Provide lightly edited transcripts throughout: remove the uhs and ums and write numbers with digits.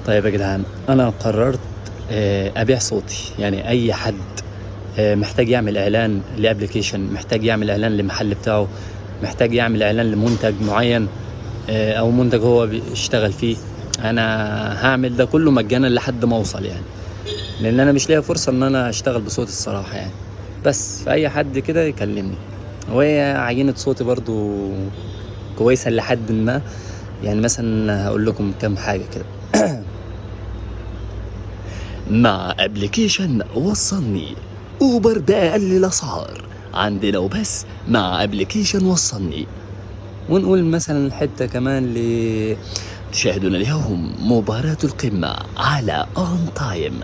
طيب يا جدعان، انا قررت ابيع صوتي. يعني اي حد محتاج يعمل اعلان لابلكيشن، محتاج يعمل اعلان لمحل بتاعه، محتاج يعمل اعلان لمنتج معين، او منتج هو بيشتغل فيه. انا هعمل ده كله مجانا لحد ما اوصل يعني، لان انا مش لاقي فرصة ان انا اشتغل بصوتي الصراحة يعني. بس فاي حد كده يكلمني. وهي عينة صوتي برضو كويسة لحد ما. يعني مثلا هقول لكم كام حاجة كده. مع ابلكيشن وصلني، اوبر بأقل الاسعار عندنا وبس مع ابلكيشن وصلني. ونقول مثلا حتة كمان تشاهدون اليوم مباراة القمة على اون تايم.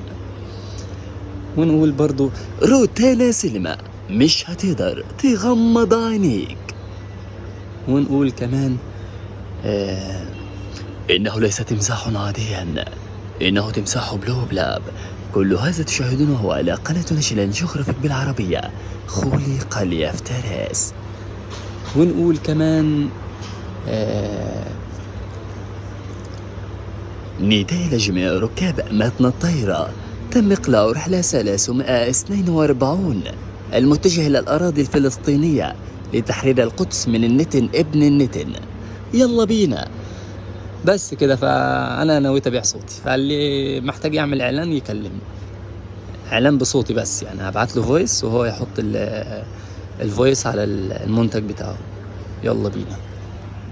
ونقول برضو روتانا سينما، مش هتقدر تغمض عينيك. ونقول كمان آه إنه ليس تمساح عاديا، إنه تمساح بلوبلاب. كل هذا تشاهدونه على قناة ناشونال جيوغرافيك بالعربية، خلق ليفترس. ونقول كمان نداء لجميع ركاب متن الطائرة، تم إقلاع رحلة 342 المتجهة إلى الأراضي الفلسطينية لتحرير القدس من النتن ابن النتن. يلا بينا. بس كده، فانا نويت ابيع صوتي، فاللي محتاج يعمل اعلان يكلمني. اعلان بصوتي بس، يعني هبعت له فويس وهو يحط الفويس على المنتج بتاعه. يلا بينا.